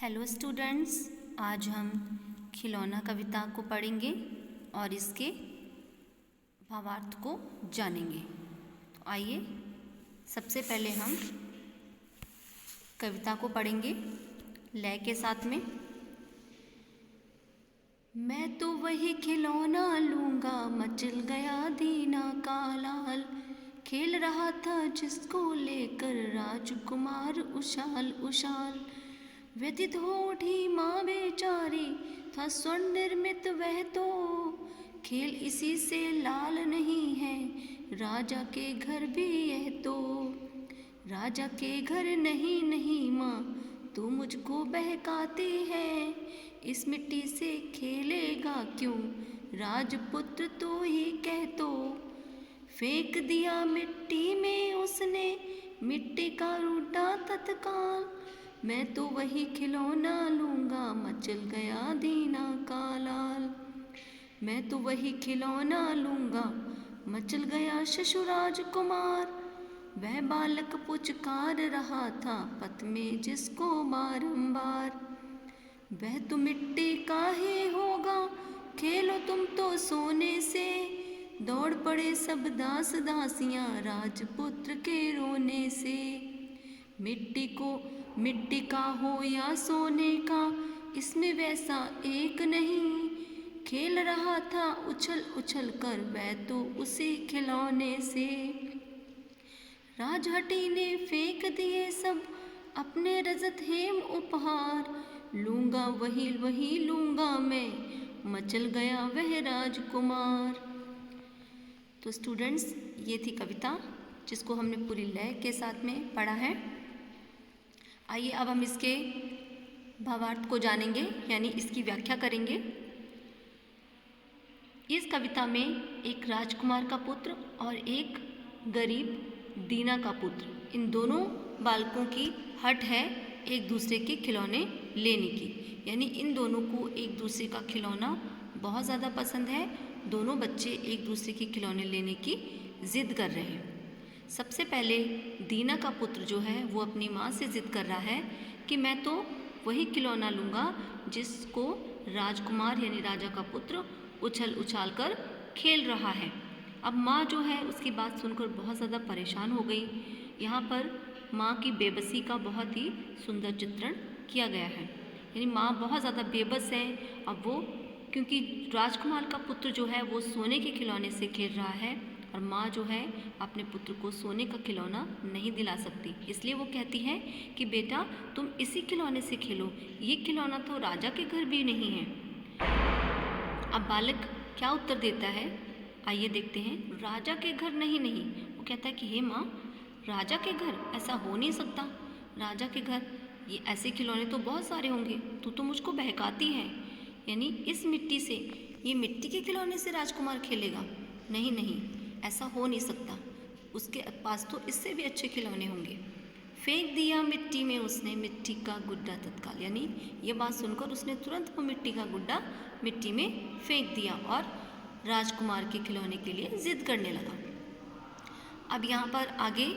Hello students, आज हम खिलौना कविता को पढ़ेंगे और इसके भावार्थ को जानेंगे। तो आइए सबसे पहले हम कविता को पढ़ेंगे लय के साथ में। मैं तो वही खिलौना लूँगा, मचल गया दीना का लाल। खेल रहा था जिसको लेकर राजकुमार उछाल उछाल। व्यथित हो उठी माँ बेचारी, था स्वर्ण निर्मित वह तो। खेल इसी से लाल नहीं है, राजा के घर भी यह तो। राजा के घर नहीं नहीं माँ, तू मुझको बहकाती है। इस मिट्टी से खेलेगा क्यों, राजपुत्र तो ही कह तो। फेंक दिया मिट्टी में उसने, मिट्टी का रूठा तत्काल। मैं तो वही खिलौना लूँगा, मचल गया दीना का लाल। मैं तो वही खिलौना लूँगा, मचल गया शिशुराज कुमार। वह बालक पुचकार रहा था पथ में जिसको बारंबार। वह तो मिट्टी का ही होगा, खेलो तुम तो सोने से। दौड़ पड़े सब दास दासियाँ राजपुत्र के रोने से। मिट्टी का हो या सोने का, इसमें वैसा एक नहीं। खेल रहा था उछल उछल कर वह तो उसी खिलौने से। राजहटी ने फेंक दिए सब अपने रजत हेम उपहार। लूँगा वही वही लूँगा मैं, मचल गया वह राजकुमार। तो स्टूडेंट्स, ये थी कविता जिसको हमने पूरी लय के साथ में पढ़ा है। आइए अब हम इसके भावार्थ को जानेंगे, यानी इसकी व्याख्या करेंगे। इस कविता में एक राजकुमार का पुत्र और एक गरीब दीना का पुत्र, इन दोनों बालकों की हट है एक दूसरे के खिलौने लेने की। यानी इन दोनों को एक दूसरे का खिलौना बहुत ज़्यादा पसंद है। दोनों बच्चे एक दूसरे के खिलौने लेने की ज़िद कर रहे हैं। सबसे पहले दीना का पुत्र जो है वो अपनी माँ से ज़िद कर रहा है कि मैं तो वही खिलौना लूँगा जिसको राजकुमार यानी राजा का पुत्र उछल उछाल कर खेल रहा है। अब माँ जो है उसकी बात सुनकर बहुत ज़्यादा परेशान हो गई। यहाँ पर माँ की बेबसी का बहुत ही सुंदर चित्रण किया गया है। यानी माँ बहुत ज़्यादा बेबस है। अब वो क्योंकि राजकुमार का पुत्र जो है वो सोने के खिलौने से खेल रहा है और माँ जो है अपने पुत्र को सोने का खिलौना नहीं दिला सकती, इसलिए वो कहती है कि बेटा तुम इसी खिलौने से खेलो, ये खिलौना तो राजा के घर भी नहीं है। अब बालक क्या उत्तर देता है, आइए देखते हैं। राजा के घर नहीं नहीं, वो कहता है कि हे माँ, राजा के घर ऐसा हो नहीं सकता। राजा के घर ये ऐसे खिलौने तो बहुत सारे होंगे, तू तो मुझको बहकाती है। यानी इस मिट्टी से, ये मिट्टी के खिलौने से राजकुमार खेलेगा? नहीं नहीं, ऐसा हो नहीं सकता, उसके पास तो इससे भी अच्छे खिलौने होंगे। फेंक दिया मिट्टी में उसने मिट्टी का गुड्डा तत्काल। यानी ये बात सुनकर उसने तुरंत वो मिट्टी का गुड्डा मिट्टी में फेंक दिया और राजकुमार के खिलौने के लिए ज़िद करने लगा। अब यहाँ पर आगे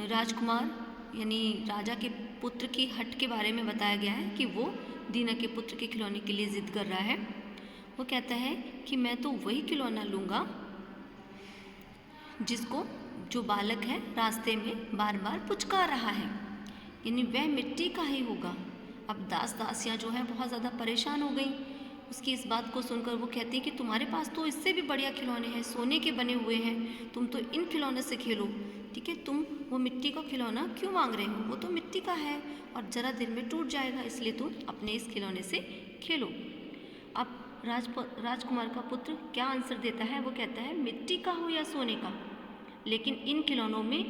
राजकुमार यानी राजा के पुत्र की हट के बारे में बताया गया है कि वो दीना के पुत्र के खिलौने के लिए ज़िद कर रहा है। वो कहता है कि मैं तो वही खिलौना लूँगा जिसको जो बालक है रास्ते में बार बार पुचकार रहा है, यानी वह मिट्टी का ही होगा। अब दास दासियाँ जो हैं बहुत ज़्यादा परेशान हो गई उसकी इस बात को सुनकर। वो कहती है कि तुम्हारे पास तो इससे भी बढ़िया खिलौने हैं, सोने के बने हुए हैं, तुम तो इन खिलौने से खेलो। ठीक है, तुम वो मिट्टी का खिलौना क्यों मांग रहे हो? वो तो मिट्टी का है और ज़रा देर में टूट जाएगा, इसलिए तुम अपने इस खिलौने से खेलो। अब राजकुमार का पुत्र क्या आंसर देता है? वो कहता है मिट्टी का हो या सोने का, लेकिन इन खिलौनों में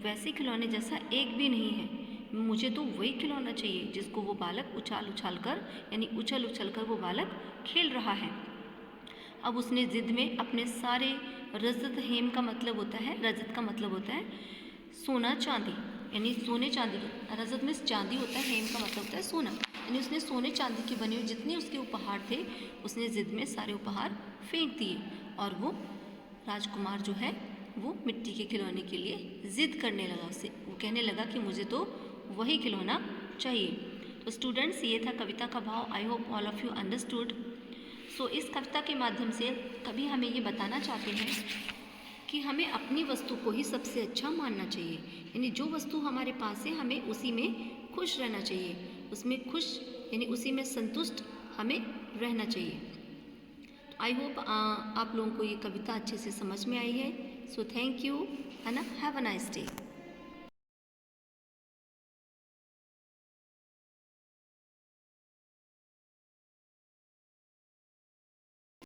वैसे खिलौने जैसा एक भी नहीं है। मुझे तो वही खिलौना चाहिए जिसको वो बालक उछल उछल कर वो बालक खेल रहा है। अब उसने ज़िद में अपने सारे रजत हेम का मतलब होता है, रजत का मतलब होता है सोना चांदी, यानी सोने चांदी, रजत में चांदी होता है, हेम का मतलब होता है सोना। यानी उसने सोने चांदी के बने हुए जितने उसके उपहार थे उसने ज़िद में सारे उपहार फेंक दिए और वो राजकुमार जो है वो मिट्टी के खिलौने के लिए ज़िद करने लगा। उससे वो कहने लगा कि मुझे तो वही खिलौना चाहिए। तो तो स्टूडेंट्स, ये था कविता का भाव। I hope all of you understood. So इस कविता के माध्यम से कवि हमें ये बताना चाहते हैं कि हमें अपनी वस्तु को ही सबसे अच्छा मानना चाहिए, यानी जो वस्तु हमारे पास है हमें उसी में खुश रहना चाहिए, उसमें खुश यानी उसी में संतुष्ट हमें रहना चाहिए। आई होप आप लोगों को ये कविता अच्छे से समझ में आई है। सो थैंक यू, है ना। Have a nice day.